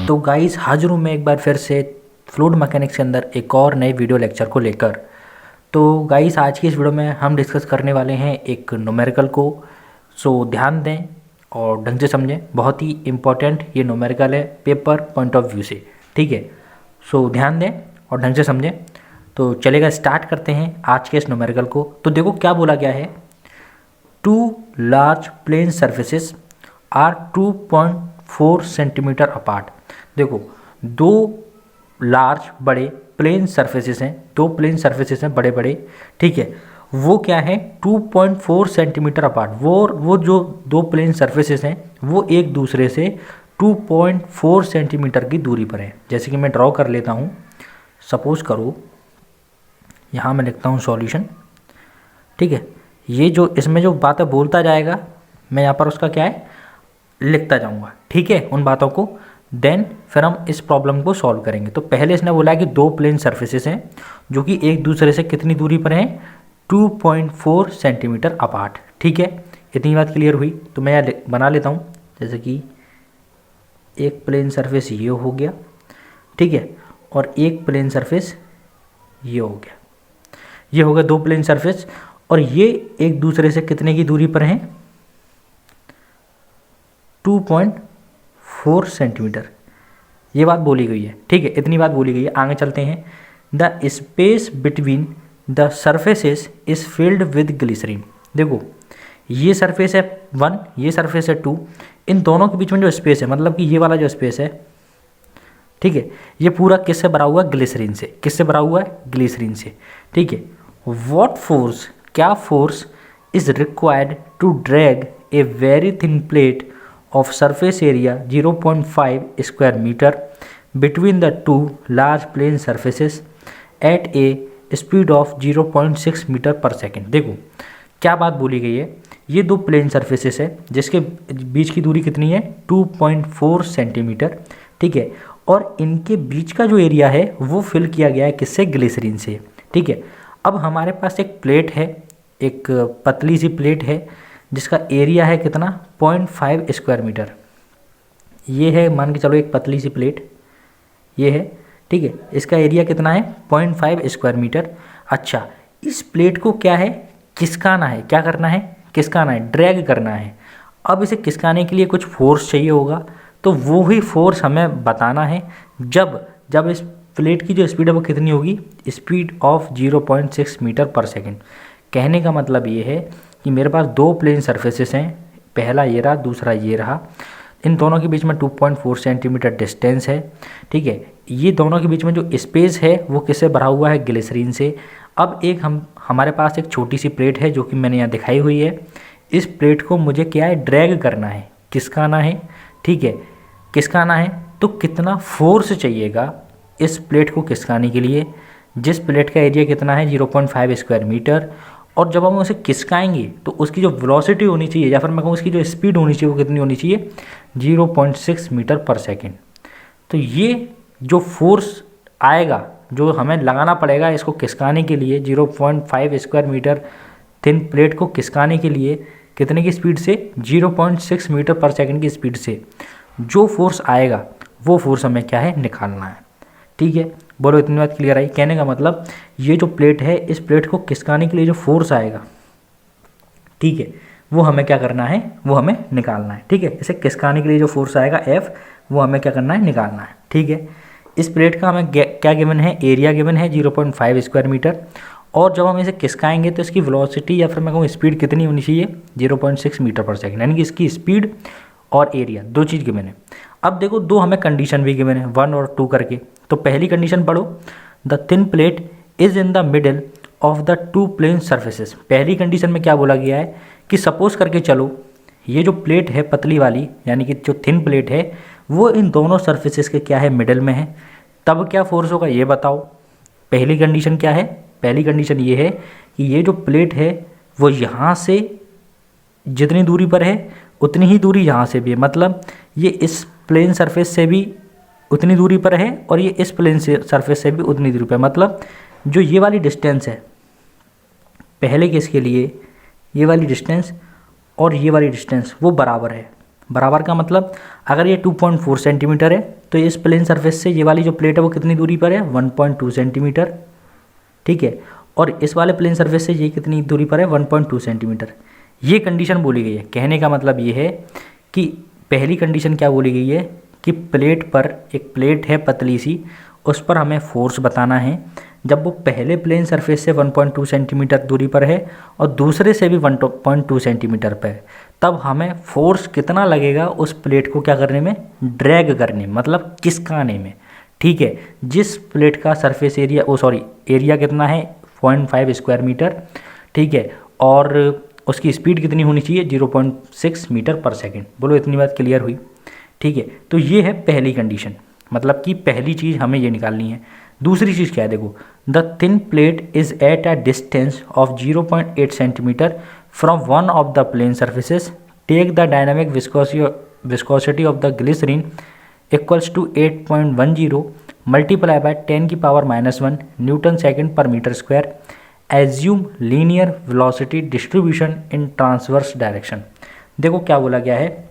तो गाइस हाजिर हूँ मैं एक बार फिर से फ्लूइड मैकेनिक्स के अंदर एक और नए वीडियो लेक्चर को लेकर। तो गाइस आज की इस वीडियो में हम डिस्कस करने वाले हैं एक न्यूमेरिकल को। सो ध्यान दें और ढंग से समझें, बहुत ही इम्पोर्टेंट ये न्यूमेरिकल है पेपर पॉइंट ऑफ व्यू से, ठीक है। सो ध्यान दें और ढंग से समझें। तो चलेगा, स्टार्ट करते हैं आज के इस न्यूमेरिकल को। तो देखो क्या बोला गया है, 2 large plane surfaces are 2.4 centimetre apart. देखो दो लार्ज बड़े प्लेन सर्फेसेस हैं, दो प्लेन सर्फेसेस हैं बड़े बड़े, ठीक है। वो क्या है 2.4 सेंटीमीटर अपार्ट। वो जो दो प्लेन सर्फेसेस हैं वो एक दूसरे से 2.4 सेंटीमीटर की दूरी पर है। जैसे कि मैं ड्रॉ कर लेता हूँ, सपोज करो यहाँ मैं लिखता हूँ सॉल्यूशन, ठीक है। ये जो इसमें जो बातें बोलता जाएगा मैं यहाँ पर उसका क्या है लिखता जाऊँगा, ठीक है, उन बातों को। देन फिर हम इस प्रॉब्लम को सॉल्व करेंगे। तो पहले इसने बोला है कि दो प्लेन सर्फेसेस हैं जो कि एक दूसरे से कितनी दूरी पर हैं, 2.4 सेंटीमीटर अपार्ट, ठीक है। इतनी बात क्लियर हुई। तो मैं यहाँ बना लेता हूँ, जैसे कि एक प्लेन सरफेस ये हो गया, ठीक है, और एक प्लेन सरफेस ये हो गया। ये हो गया दो प्लेन सरफेस और ये एक दूसरे से कितने की दूरी पर हैं, 2.4 सेंटीमीटर। ये बात बोली गई है, ठीक है, इतनी बात बोली गई है। आगे चलते हैं। The space between the surfaces is filled with glycerine. देखो ये सरफेस है 1, ये सरफेस है 2, इन दोनों के बीच में जो स्पेस है, मतलब कि ये वाला जो स्पेस है, ठीक है, ये पूरा किससे भरा हुआ है, ग्लिसरीन से। किससे भरा हुआ है, ग्लिसरीन से, ठीक है। व्हाट फोर्स, क्या force is required to drag a very thin plate of surface area 0.5 square meter between the two large plane surfaces at a speed of 0.6 metre पर सेकेंड। देखो क्या बात बोली गई है, ये दो प्लेन सर्फेसेस है जिसके बीच की दूरी कितनी है, 2.4 सेंटीमीटर, ठीक है, और इनके बीच का जो एरिया है वो फिल किया गया है किससे, ग्लिसरीन से, ठीक है। अब हमारे पास एक प्लेट है, एक पतली सी प्लेट है जिसका एरिया है कितना, 0.5 स्क्वायर मीटर। ये है, मान के चलो एक पतली सी प्लेट ये है, ठीक है, इसका एरिया कितना है, 0.5 स्क्वायर मीटर। अच्छा, इस प्लेट को क्या है, खिसकाना है। क्या करना है, खिसकाना है, ड्रैग करना है। अब इसे खिसकाने के लिए कुछ फोर्स चाहिए होगा, तो वो ही फोर्स हमें बताना है जब इस प्लेट की जो स्पीड है वो कितनी होगी, स्पीड ऑफ 0.6 मीटर पर सेकेंड। कहने का मतलब ये है कि मेरे पास दो प्लेन सर्फेसेस हैं, पहला ये रहा, दूसरा ये रहा, इन दोनों के बीच में 2.4 सेंटीमीटर डिस्टेंस है, ठीक है। ये दोनों के बीच में जो स्पेस है वो किससे भरा हुआ है, ग्लिसरीन से। अब एक हमारे पास एक छोटी सी प्लेट है जो कि मैंने यहाँ दिखाई हुई है। इस प्लेट को मुझे क्या है, ड्रैग करना है, खिसकाना है, ठीक है। खिसकाना है तो कितना फोर्स चाहिएगा इस प्लेट को खिसकाने के लिए, जिस प्लेट का एरिया कितना है, 0.5 स्क्वायर मीटर। और जब हम उसे खिसकाएंगे तो उसकी जो वेलोसिटी होनी चाहिए, या फिर मैं कहूँ उसकी जो स्पीड होनी चाहिए, वो कितनी होनी चाहिए, 0.6 मीटर पर सेकेंड। तो ये जो फोर्स आएगा, जो हमें लगाना पड़ेगा इसको खिसकाने के लिए, 0.5 स्क्वायर मीटर थिन प्लेट को खिसकाने के लिए कितने की स्पीड से, 0.6 मीटर पर सेकेंड की स्पीड से जो फोर्स आएगा वो फोर्स हमें क्या है, निकालना है, ठीक है। बोलो इतनी बात क्लियर आई। कहने का मतलब ये जो प्लेट है, इस प्लेट को खिसकाने के लिए जो फोर्स आएगा, ठीक है, वो हमें क्या करना है, वो हमें निकालना है, ठीक है। इसे खिसकाने के लिए जो फोर्स आएगा F, वो हमें क्या करना है, निकालना है, ठीक है। इस प्लेट का हमें क्या गिवन है, एरिया गिवन है 0.5 स्क्वायर मीटर। और जब हम इसे खिसकाएंगे तो इसकी वेलोसिटी, या फिर मैं कहूँ स्पीड कितनी होनी चाहिए, 0.6 मीटर पर सेकेंड, यानी कि इसकी स्पीड और एरिया दो चीज़ गिवन है। अब देखो दो हमें कंडीशन भी गिवन है, 1 और 2 करके। तो पहली कंडीशन पढ़ो, the thin plate is in the middle of the two plane surfaces. पहली कंडीशन में क्या बोला गया है कि सपोज करके चलो ये जो प्लेट है पतली वाली, यानी कि जो थिन प्लेट है, वो इन दोनों सर्फेसेस के क्या है, मिडल में है, तब क्या फोर्स होगा ये बताओ। पहली कंडीशन क्या है, पहली कंडीशन ये है कि ये जो प्लेट है वो यहाँ से जितनी दूरी पर है उतनी ही दूरी यहाँ से भी है, मतलब ये इस प्लेन सरफेस से भी उतनी दूरी पर है और ये इस प्लेन सरफेस से भी उतनी दूरी पर, मतलब जो ये वाली डिस्टेंस है पहले केस के लिए, ये वाली डिस्टेंस और ये वाली डिस्टेंस वो बराबर है। बराबर का मतलब अगर ये 2.4 सेंटीमीटर है तो इस प्लेन सरफेस से ये वाली जो प्लेट है वो कितनी दूरी पर है 1.2 सेंटीमीटर, ठीक है। और इस वाले प्लेन सरफेस से ये कितनी दूरी पर है 1.2 सेंटीमीटर। ये कंडीशन बोली गई है। कहने का मतलब ये है कि पहली कंडीशन क्या बोली गई है कि प्लेट पर, एक प्लेट है पतली सी, उस पर हमें फोर्स बताना है जब वो पहले प्लेन सरफेस से 1.2 सेंटीमीटर दूरी पर है और दूसरे से भी 1.2 सेंटीमीटर पर है, तब हमें फोर्स कितना लगेगा उस प्लेट को क्या करने में, ड्रैग करने, मतलब खिसकाने में, ठीक है। जिस प्लेट का सरफेस एरिया, एरिया कितना है 0.5 स्क्वायर मीटर, ठीक है, और उसकी स्पीड कितनी होनी चाहिए 0.6 मीटर पर सेकेंड। बोलो इतनी बात क्लियर हुई, ठीक है। तो ये है पहली कंडीशन, मतलब कि पहली चीज़ हमें ये निकालनी है। दूसरी चीज़ क्या है, देखो, the thin plate is at a distance of 0.8 centimetre from one of the plane surfaces, take the dynamic viscosity of the glycerine equals to 8.10 multiply by 10 की power -1 newton second per metre square, assume linear velocity distribution in transverse direction. देखो क्या बोला गया है,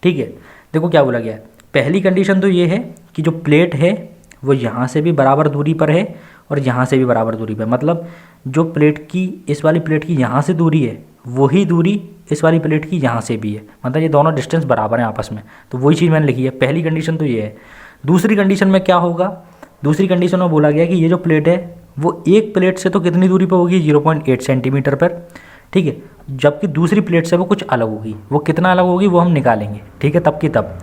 ठीक है, देखो क्या बोला गया है। पहली कंडीशन तो ये है कि जो प्लेट है वो यहाँ से भी बराबर दूरी पर है और यहाँ से भी बराबर दूरी पर, मतलब जो प्लेट की, इस वाली प्लेट की यहाँ से दूरी है वही दूरी इस वाली प्लेट की यहाँ से भी है, मतलब ये दोनों डिस्टेंस बराबर हैं आपस में। तो वही चीज़ मैंने लिखी है, पहली कंडीशन तो ये है। दूसरी कंडीशन में क्या होगा, दूसरी कंडीशन में बोला गया कि ये जो प्लेट है वो एक प्लेट से तो कितनी दूरी पर होगी 0.8 सेंटीमीटर पर, ठीक है, जबकि दूसरी प्लेट से वो कुछ अलग होगी। वो कितना अलग होगी वो हम निकालेंगे, ठीक है, तब की तब।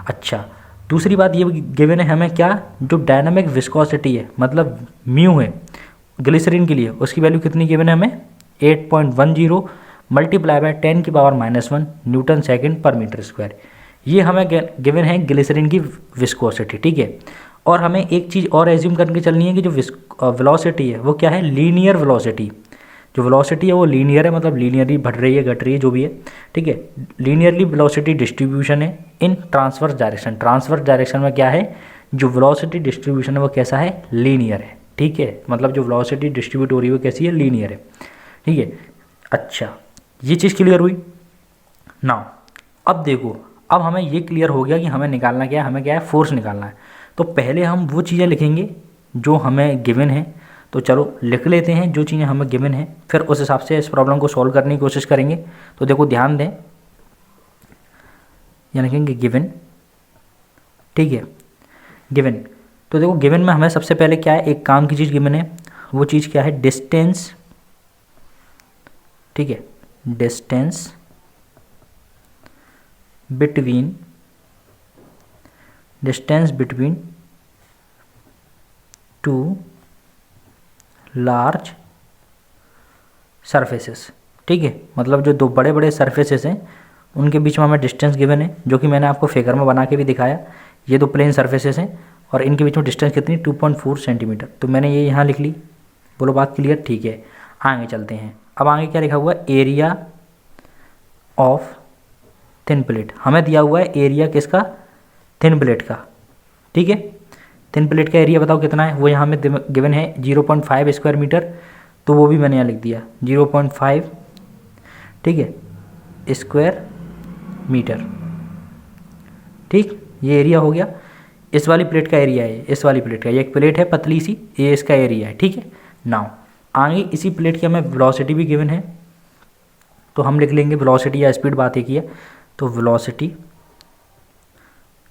अच्छा, दूसरी बात ये गिवन है हमें क्या, जो डायनामिक विस्कोसिटी है, मतलब म्यू है ग्लिसरीन के लिए, उसकी वैल्यू कितनी गिवन है हमें 8.10 मल्टीप्लाई बाय 10 की power -1 newton second per metre square. ये हमें गिवन है ग्लिसरीन की विस्कोसिटी, ठीक है। और हमें एक चीज़ और एज्यूम करके चलनी है कि जो वेलोसिटी है वो क्या है, लीनियर वेलोसिटी। जो वेलोसिटी है वो लीनियर है, मतलब लीनियरली बढ़ रही है, घट रही है, जो भी है, ठीक है। लीनियरली वेलोसिटी डिस्ट्रीब्यूशन है इन ट्रांसवर्स डायरेक्शन। ट्रांसवर्स डायरेक्शन में क्या है, जो वेलोसिटी डिस्ट्रीब्यूशन है वो कैसा है, लीनियर है, ठीक है, मतलब जो वेलोसिटी डिस्ट्रीब्यूट हो रही है वो कैसी है, लीनियर है, ठीक है। अच्छा, ये चीज़ क्लियर हुई ना। अब देखो, अब हमें ये क्लियर हो गया कि हमें निकालना क्या है, हमें क्या है, फोर्स निकालना है। तो पहले हम वो चीज़ें लिखेंगे जो हमें गिवन है। तो चलो लिख लेते हैं जो चीज़ें हमें गिवन है, फिर उस हिसाब से इस प्रॉब्लम को सॉल्व करने की कोशिश करेंगे। तो देखो ध्यान दें, यहाँ लिखेंगे गिवन, ठीक है, गिवन। तो देखो गिवन में हमें सबसे पहले क्या है, एक काम की चीज़ गिवन है, वो चीज़ क्या है, डिस्टेंस, ठीक है, distance between two large surfaces, ठीक है, मतलब जो दो बड़े बड़े सरफेसेस हैं उनके बीच में हमें डिस्टेंस गिवन है, जो कि मैंने आपको फिगर में बना के भी दिखाया। ये दो प्लेन सरफेसेस हैं और इनके बीच में डिस्टेंस कितनी 2.4 सेंटीमीटर। तो मैंने ये यहाँ लिख ली। बोलो बात क्लियर, ठीक है। आगे चलते हैं। अब आगे क्या लिखा हुआ है, एरिया ऑफ थिन प्लेट। हमें दिया हुआ है एरिया किसका, थिन प्लेट का, ठीक है। थिन प्लेट का एरिया बताओ कितना है, वो यहाँ में गिवन है 0.5 स्क्वायर मीटर, तो वो भी मैंने यहाँ लिख दिया 0.5, ठीक है, स्क्वायर मीटर, ठीक। ये एरिया हो गया, इस वाली प्लेट का एरिया है, इस वाली प्लेट का, ये एक प्लेट है पतली सी, ये इसका एरिया है, ठीक है। नाउ आगे इसी प्लेट की हमें वेलोसिटी भी गिवन है, तो हम लिख लेंगे वेलोसिटी या स्पीड, बात एक ही है, तो वेलोसिटी,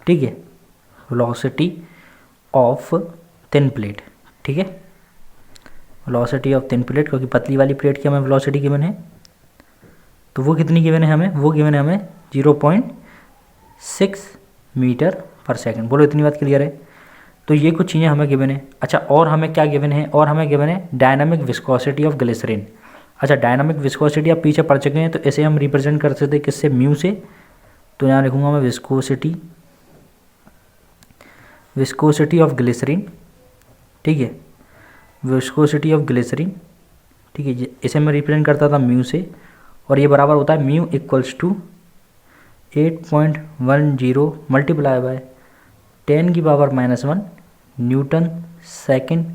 ठीक है, वेलोसिटी ऑफ थिन प्लेट, ठीक है, वेलोसिटी ऑफ थिन प्लेट, क्योंकि पतली वाली प्लेट की हमें वेलोसिटी गिवन है, तो वो कितनी गिवन है हमें, वो गिवन है हमें 0.6 मीटर पर सेकंड। बोलो इतनी बात क्लियर है। तो ये कुछ चीज़ें हमें गिवन है। अच्छा, और हमें क्या गिवन है, और हमें गिवन है डायनामिक विस्कोसिटी ऑफ ग्लिसरीन। अच्छा, डायनामिक विस्कोसिटी आप पीछे पढ़ चुके हैं, तो इसे हम रिप्रेजेंट कर सकते हैं किससे, म्यू से। तो यहाँ लिखूँगा मैं विस्कोसिटी ऑफ ग्लिसरीन, ठीक है, विस्कोसिटी ऑफ ग्लिसरीन, ठीक है, इसे मैं रिप्रेजेंट करता था म्यू से, और ये बराबर होता है mu equals to 8.10 multiply by 10 की power -1 newton second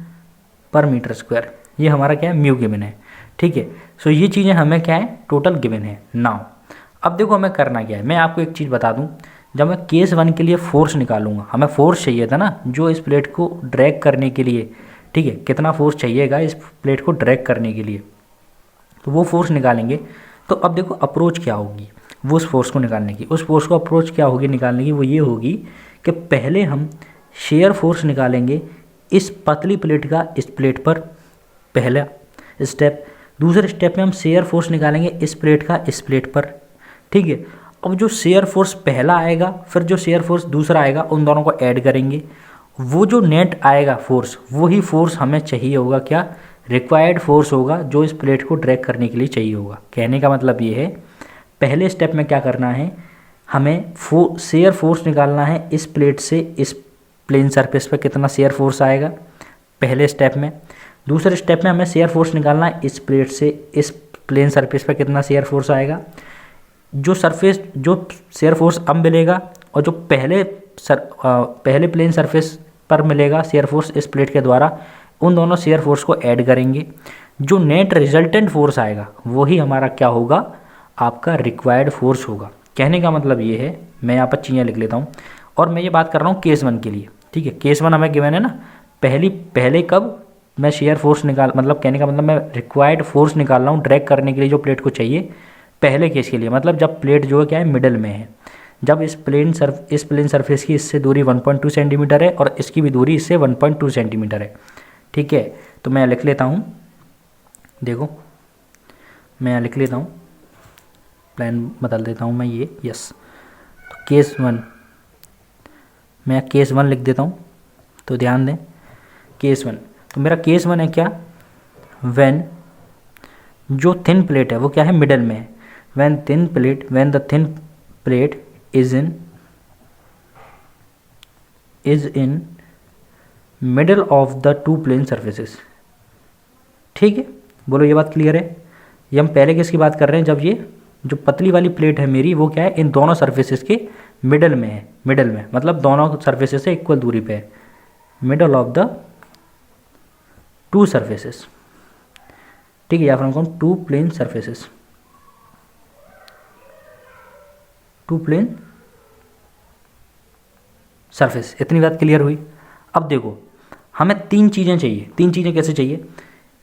per metre square. ये हमारा क्या है, म्यू गिवन है, ठीक है। सो ये चीज़ें हमें क्या है, टोटल गिवन है। नाउ अब देखो हमें करना क्या है, मैं आपको एक चीज़ बता दूं, जब मैं केस 1 के लिए फोर्स निकालूंगा, हमें फोर्स चाहिए था ना जो इस प्लेट को ड्रैग करने के लिए, ठीक है, कितना फोर्स चाहिएगा इस प्लेट को ड्रैग करने के लिए, तो वो फोर्स निकालेंगे। तो अब देखो अप्रोच क्या होगी वो उस फोर्स को निकालने की, उस फोर्स को अप्रोच क्या होगी निकालने की, वो ये होगी कि पहले हम शेयर फोर्स निकालेंगे इस पतली प्लेट का इस प्लेट पर, पहला स्टेप। दूसरे स्टेप में हम शेयर फोर्स निकालेंगे इस प्लेट का इस प्लेट पर, ठीक है। अब जो शेयर फोर्स पहला आएगा फिर जो शेयर फोर्स दूसरा आएगा उन दोनों को ऐड करेंगे, वो जो नेट आएगा फोर्स, वही फोर्स हमें चाहिए होगा, क्या रिक्वायर्ड फोर्स होगा जो इस प्लेट को ड्रैग करने के लिए चाहिए होगा। कहने का मतलब ये है पहले स्टेप में क्या करना है, हमें शेयर फोर्स निकालना है इस प्लेट से इस प्लेन सरफेस पर कितना शेयर फोर्स आएगा पहले स्टेप में। दूसरे स्टेप में हमें शेयर फोर्स निकालना है इस प्लेट से इस प्लेन सरफेस पर कितना शेयर फोर्स आएगा। जो शेयर फोर्स अब मिलेगा और जो पहले प्लेन सरफेस पर मिलेगा शेयर फोर्स इस प्लेट के द्वारा, उन दोनों शेयर फोर्स को ऐड करेंगे। जो नेट रिजल्टेंट फोर्स आएगा वही हमारा क्या होगा, आपका रिक्वायर्ड फोर्स होगा। कहने का मतलब ये है, मैं यहाँ पर चीज़ें लिख लेता हूँ और मैं ये बात कर रहा हूँ केस 1 के लिए, ठीक है। केस 1 हमें गिवन है ना, पहले कब मैं शेयर फोर्स मतलब कहने का मतलब मैं रिक्वायर्ड फोर्स निकाल रहा हूँ ड्रैग करने के लिए जो प्लेट को चाहिए, पहले केस के लिए, मतलब जब प्लेट जो है क्या है मिडल में है, जब इस प्लेन सरफेस की इससे दूरी 1.2 सेंटीमीटर है और इसकी भी दूरी इससे 1.2 सेंटीमीटर है, ठीक है। तो मैं लिख लेता हूँ, देखो मैं लिख लेता हूँ, प्लान बदल देता हूँ मैं ये, यस। तो केस 1, मैं केस 1 लिख देता हूँ, तो ध्यान दें केस 1। तो मेरा केस 1 है क्या, व्हेन जो थिन प्लेट है वो क्या है मिडल में है, when the thin plate is in middle of the two plane surfaces, ठीक है। बोलो ये बात क्लियर है। ये हम पहले किसकी बात कर रहे हैं, जब ये जो पतली वाली प्लेट है मेरी वो क्या है इन दोनों सर्फेसेस के मिडल में है, मिडल में मतलब दोनों सर्फेसेस से इक्वल दूरी पे है, middle of the two surfaces, ठीक है। या फिर हम कहूँ two plane surfaces, two plane surface. इतनी बात क्लियर हुई। अब देखो हमें 3 चीज़ें चाहिए। 3 चीज़ें कैसे चाहिए,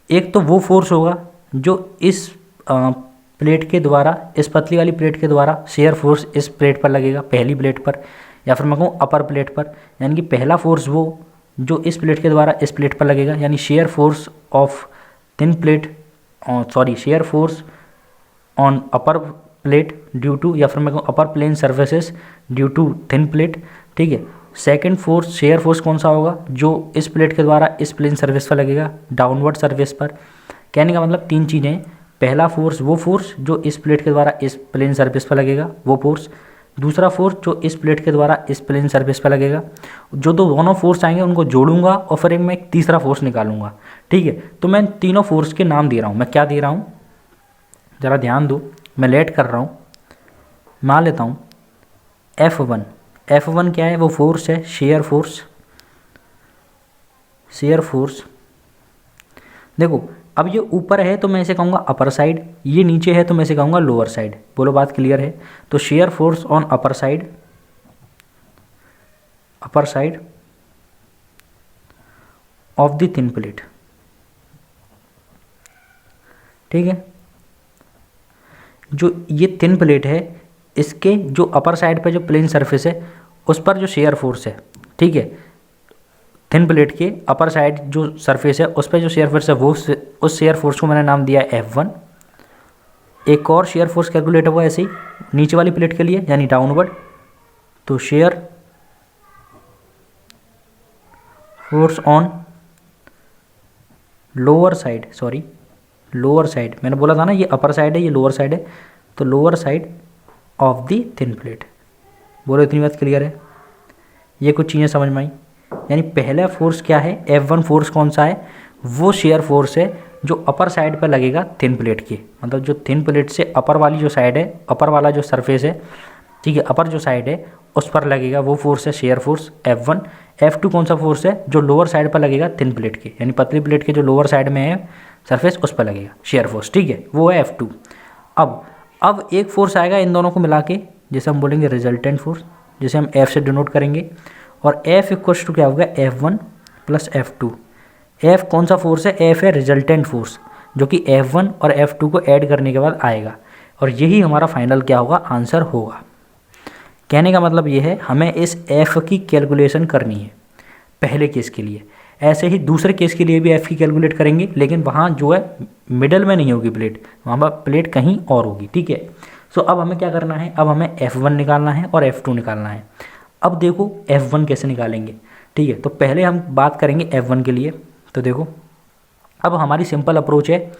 एक तो वो फोर्स होगा जो इस प्लेट के द्वारा, इस पतली वाली प्लेट के द्वारा शेयर फोर्स इस प्लेट पर लगेगा, पहली प्लेट पर, या फिर मैं कहूँ अपर प्लेट पर, यानी कि पहला फोर्स वो जो इस प्लेट के द्वारा इस प्लेट पर लगेगा, यानी shear force of thin plate, shear force on upper plate due to, या फिर मैं कहूँ upper plane surfaces due to thin plate, ठीक है। सेकंड फोर्स, शेयर फोर्स कौन सा होगा, जो इस प्लेट के द्वारा इस प्लेन सर्फेस पर लगेगा, डाउनवर्ड सर्फेस पर। कहने का मतलब 3 चीज़ें, पहला फोर्स वो फोर्स जो इस प्लेट के द्वारा इस प्लेन सर्फेस पर लगेगा वो फोर्स, दूसरा फोर्स जो इस प्लेट के द्वारा इस प्लेन सर्फेस पर लगेगा। जो दोनों फोर्स आएंगे उनको जोड़ूंगा और फिर मैं एक तीसरा फोर्स निकालूंगा, ठीक है। तो मैं तीनों फोर्स के नाम दे रहा हूँ, मैं क्या दे रहा हूँ ज़रा ध्यान दो, मैं लेट कर रहा हूँ, मान लेता हूँ F1। F1 क्या है, वो फोर्स है शेयर फोर्स। देखो अब ये ऊपर है तो मैं इसे कहूँगा अपर साइड, ये नीचे है तो मैं इसे कहूँगा लोअर साइड। बोलो बात क्लियर है। तो share force on upper side of the thin plate, ठीक है। जो ये थिन प्लेट है इसके जो अपर साइड पे जो प्लेन सरफेस है उस पर जो शेयर फोर्स है, ठीक है, थिन प्लेट के अपर साइड जो सरफेस है उस पर जो शेयर फोर्स है वो उस शेयर फोर्स को मैंने नाम दिया F1। एक और शेयर फोर्स कैलकुलेट हुआ ऐसे ही नीचे वाली प्लेट के लिए यानी डाउनवर्ड, तो share force on lower side, मैंने बोला था ना ये अपर साइड है ये लोअर साइड है, तो lower side of the thin plate. बोलो इतनी बात क्लियर है। ये कुछ चीज़ें समझ में आई। यानी पहला फोर्स क्या है, F1 फोर्स कौन सा है, वो शेयर फोर्स है जो अपर साइड पर लगेगा थिन प्लेट के, मतलब जो थिन प्लेट से अपर वाली जो साइड है, अपर वाला जो सरफेस है, ठीक है, अपर जो साइड है उस पर लगेगा वो फोर्स है शेयर फोर्स F1। F2 कौन सा फोर्स है, जो लोअर साइड पर लगेगा थिन प्लेट के, यानी पतली प्लेट के जो लोअर साइड में है सरफेस उस पर लगेगा शेयर फोर्स, ठीक है, वो है F2। अब अब एक फोर्स आएगा इन दोनों को मिला के, जैसे हम बोलेंगे रिजल्टेंट फोर्स, जिसे हम F से डिनोट करेंगे, और F इक्वल्स टू क्या होगा, F1 प्लस F2। F कौन सा फोर्स है, F है रिजल्टेंट फोर्स, जो कि F1 और F2 को ऐड करने के बाद आएगा, और यही हमारा फाइनल क्या होगा, आंसर होगा। कहने का मतलब ये है हमें इस F की कैलकुलेशन करनी है पहले केस के लिए। ऐसे ही दूसरे केस के लिए भी F की कैलकुलेट करेंगे, लेकिन वहाँ जो है मिडल में नहीं होगी प्लेट, वहाँ पर प्लेट कहीं और होगी, ठीक है। सो अब हमें क्या करना है, अब हमें F1 निकालना है और F2 निकालना है। अब देखो F1 कैसे निकालेंगे, ठीक है। तो पहले हम बात करेंगे F1 के लिए। तो देखो अब हमारी सिंपल अप्रोच है,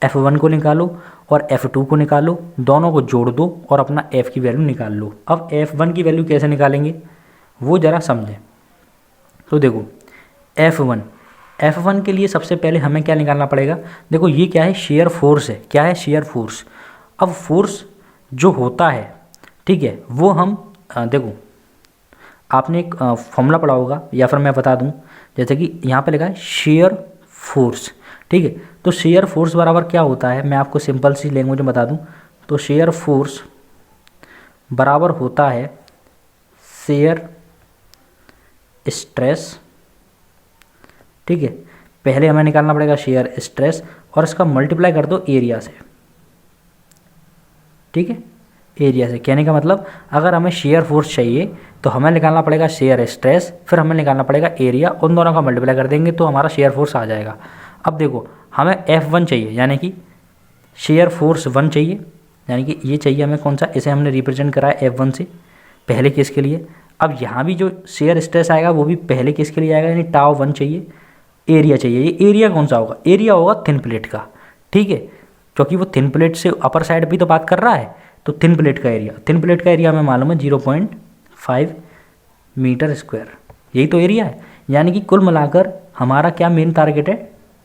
F1 को निकालो और F2 को निकालो, दोनों को जोड़ दो और अपना F की वैल्यू निकाल लो। अब F1 की वैल्यू कैसे निकालेंगे वो ज़रा समझें। तो देखो F1 के लिए सबसे पहले हमें क्या निकालना पड़ेगा, देखो ये क्या है, शेयर फोर्स है। क्या है, शेयर फोर्स। अब फोर्स जो होता है, ठीक है, वो हम देखो आपने एक फॉर्मूला पढ़ा होगा, या फिर मैं बता दूं, जैसे कि यहाँ पे लिखा है शेयर फोर्स, ठीक है। तो शेयर फोर्स बराबर क्या होता है, मैं आपको सिंपल सी लैंग्वेज में बता दूं। तो शेयर फोर्स बराबर होता है शेयर स्ट्रेस, ठीक है। पहले हमें निकालना पड़ेगा शेयर स्ट्रेस और इसका मल्टीप्लाई कर दो एरिया से, ठीक है, एरिया से। कहने का मतलब अगर हमें शेयर फोर्स चाहिए तो हमें निकालना पड़ेगा शेयर स्ट्रेस, फिर हमें निकालना पड़ेगा एरिया, उन दोनों का मल्टीप्लाई कर देंगे तो हमारा शेयर फोर्स आ जाएगा। अब देखो हमें F1 चाहिए, यानी कि शेयर फोर्स 1 चाहिए, यानी कि ये चाहिए हमें कौन सा, इसे हमने रिप्रेजेंट करा है F1 से पहले केस के लिए। अब यहाँ भी जो शेयर स्ट्रेस आएगा वो भी पहले केस के लिए आएगा, यानी टाउ 1 चाहिए। एरिया चाहिए, ये एरिया कौन सा होगा, एरिया होगा थिन प्लेट का, ठीक है, क्योंकि वो थिन प्लेट से अपर साइड भी तो बात कर रहा है। तो थिन प्लेट का एरिया, थिन प्लेट का एरिया हमें मालूम है 0.5 मीटर स्क्वायर, यही तो एरिया है। यानी कि कुल मिलाकर हमारा क्या मेन टारगेट है,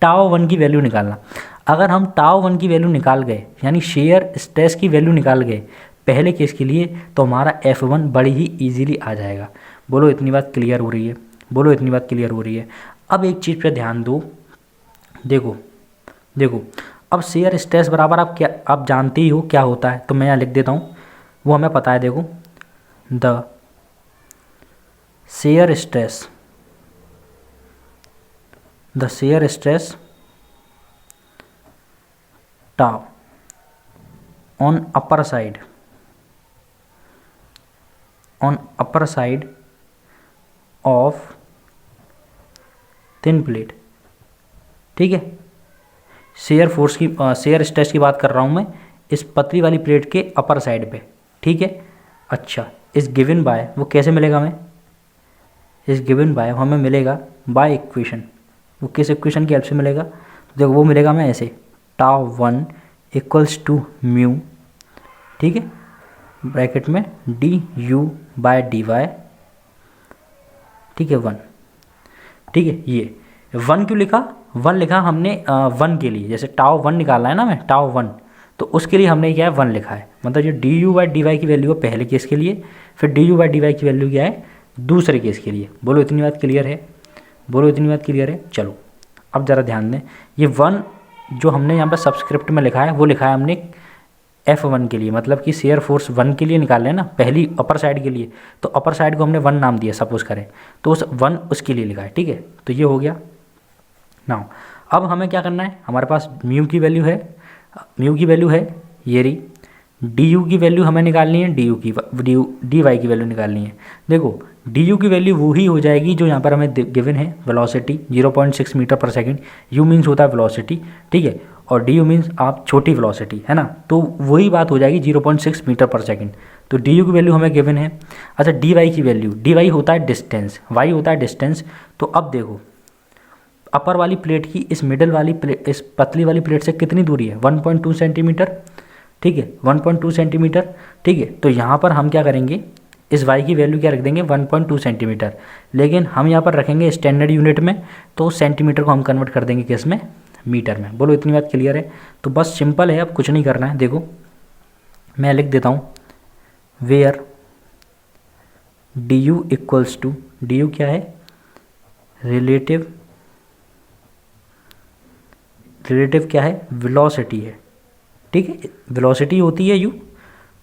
टाउ 1 की वैल्यू निकालना। अगर हम टाउ 1 की वैल्यू निकाल गए, यानी शेयर स्ट्रेस की वैल्यू निकाल गए पहले केस के लिए, तो हमारा F1 बड़ी ही ईजीली आ जाएगा। बोलो इतनी बात क्लियर हो रही है, बोलो इतनी बात क्लियर हो रही है। अब एक चीज़ पे ध्यान दो, देखो देखो अब शेयर स्ट्रेस बराबर आप जानते ही हो क्या होता है, तो मैं यहाँ लिख देता हूँ, वो हमें पता है। देखो the shear stress tau on upper side of thin plate, ठीक है। शेयर स्ट्रेस की बात कर रहा हूँ मैं इस पतली वाली प्लेट के अपर साइड पे, ठीक है। अच्छा, इस गिवन बाय वो कैसे मिलेगा हमें, इस गिवन बाय हमें मिलेगा बाय इक्वेशन। वो किस इक्वेशन की हेल्प से मिलेगा, देखो वो मिलेगा हमें ऐसे, टाउ 1 इक्वल्स टू म्यू, ठीक है, ब्रैकेट में du/dy, ठीक है, 1, ठीक है। ये 1 क्यों लिखा, 1 लिखा हमने 1 के लिए, जैसे टाउ 1 निकालना है ना, मैं टाउ 1, तो उसके लिए हमने क्या है 1 लिखा है। मतलब जो du/dy की वैल्यू है पहले केस के लिए, फिर du/dy की वैल्यू क्या है दूसरे केस के लिए। बोलो इतनी बात क्लियर है, बोलो इतनी बात क्लियर है। चलो अब ज़रा ध्यान दें, ये 1 जो हमने यहाँ पर सब्सक्रिप्ट में लिखा है वो लिखा है हमने F1 के लिए, मतलब कि शेयर फोर्स 1 के लिए निकाल लें ना, पहली अपर साइड के लिए, तो अपर साइड को हमने 1 नाम दिया सपोज करें, तो उस 1 उसके लिए लिखा है, ठीक है। तो ये हो गया। नाउ अब हमें क्या करना है, हमारे पास म्यू की वैल्यू है, ये रही, डी की वैल्यू हमें निकालनी है, डी वाई की वैल्यू निकालनी है। देखो डी की वैल्यू वही हो जाएगी जो यहाँ पर हमें गिवन है, वेलोसिटी 0.6 मीटर पर सेकंड, यू मीन्स होता है वेलोसिटी, ठीक है, और डी यू मीन्स आप छोटी वेलोसिटी, है ना, तो वही बात हो जाएगी 0.6 मीटर पर सेकंड। तो डी की वैल्यू हमें गिवन है। अच्छा, डी वाई की वैल्यू, डी वाई होता है डिस्टेंस, वाई होता है डिस्टेंस। तो अब देखो अपर वाली प्लेट की इस मिडल वाली प्लेट, इस पतली वाली प्लेट से कितनी दूरी है, 1.2 सेंटीमीटर, ठीक है, 1.2 सेंटीमीटर, ठीक है। तो यहाँ पर हम क्या करेंगे, इस y की वैल्यू क्या रख देंगे 1.2 सेंटीमीटर, लेकिन हम यहाँ पर रखेंगे स्टैंडर्ड यूनिट में, तो सेंटीमीटर को हम कन्वर्ट कर देंगे किस में, मीटर में। बोलो इतनी बात क्लियर है। तो बस सिंपल है, अब कुछ नहीं करना है। देखो मैं लिख देता हूँ, where d u equals to, d you क्या है, रिलेटिव क्या है, वेलोसिटी है, ठीक है, वेलोसिटी होती है यू,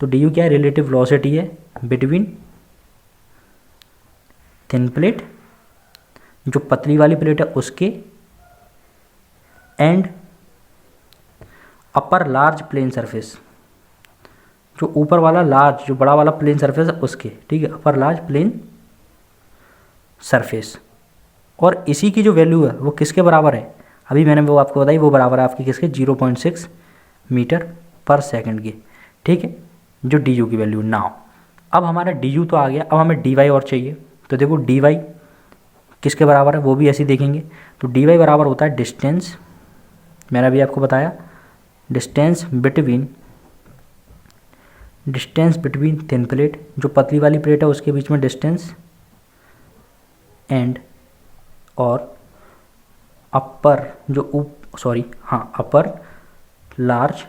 तो डी यू क्या है, रिलेटिव वेलोसिटी है बिटवीन थिन प्लेट, जो पतली वाली प्लेट है उसके, and upper large plane surface, जो ऊपर वाला लार्ज, जो बड़ा वाला प्लेन सरफेस है उसके, ठीक है, अपर लार्ज प्लेन सरफेस। और इसी की जो वैल्यू है वो किसके बराबर है, अभी मैंने वो आपको बताई, वो बराबर है आपकी किसके, 0.6 मीटर पर सेकंड के, ठीक है, जो डी यू की वैल्यू। नाउ अब हमारा डी यू तो आ गया, अब हमें डी वाई और चाहिए। तो देखो डी वाई किसके बराबर है, वो भी ऐसे ही देखेंगे। तो डी वाई बराबर होता है डिस्टेंस, मैंने अभी आपको बताया, डिस्टेंस बिटवीन थिन प्लेट, जो पतली वाली प्लेट है उसके बीच में डिस्टेंस, एंड और अपर अपर लार्ज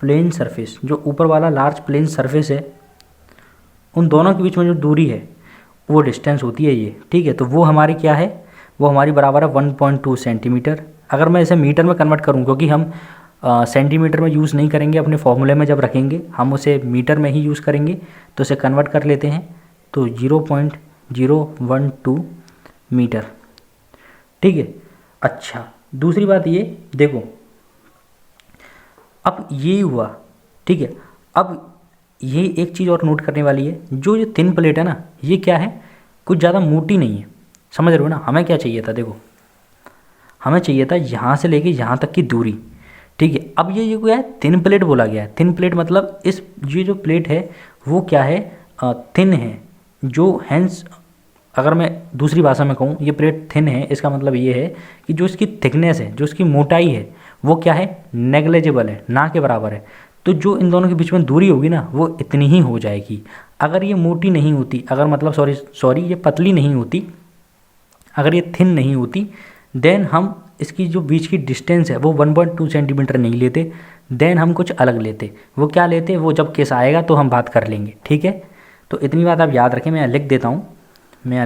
प्लेन सरफेस, जो ऊपर वाला लार्ज प्लेन सरफेस है, उन दोनों के बीच में जो दूरी है वो डिस्टेंस होती है ये, ठीक है। तो वो हमारी क्या है, वो हमारी बराबर है 1.2 सेंटीमीटर। अगर मैं इसे मीटर में कन्वर्ट करूँ, क्योंकि हम सेंटीमीटर में यूज़ नहीं करेंगे अपने फॉर्मूले में, जब रखेंगे हम उसे मीटर में ही यूज़ करेंगे, तो इसे कन्वर्ट कर लेते हैं। तो 0.012 मीटर, ठीक है। अच्छा, दूसरी बात ये देखो, अब ये हुआ, ठीक है। अब ये एक चीज़ और नोट करने वाली है, जो ये थिन प्लेट है ना, ये क्या है, कुछ ज़्यादा मोटी नहीं है, समझ रहे हो ना। हमें क्या चाहिए था, देखो हमें चाहिए था यहाँ से लेके यहाँ तक की दूरी, ठीक है। अब ये क्या है, थिन प्लेट बोला गया है। थिन प्लेट मतलब ये जो प्लेट है वो क्या है, थिन है, जो हैंस, अगर मैं दूसरी भाषा में कहूँ, ये प्लेट थिन है, इसका मतलब ये है कि जो इसकी थिकनेस है, जो इसकी मोटाई है, वो क्या है, नेग्लेजिबल है, ना के बराबर है। तो जो इन दोनों के बीच में दूरी होगी ना, वो इतनी ही हो जाएगी। अगर ये मोटी नहीं होती, अगर मतलब सॉरी ये पतली नहीं होती, अगर ये थिन नहीं होती, देन हम इसकी जो बीच की डिस्टेंस है वो 1.2 सेंटीमीटर नहीं लेते, देन हम कुछ अलग लेते। वो क्या लेते, वो जब केस आएगा तो हम बात कर लेंगे, ठीक है। तो इतनी बात आप याद रखें, मैं यहाँ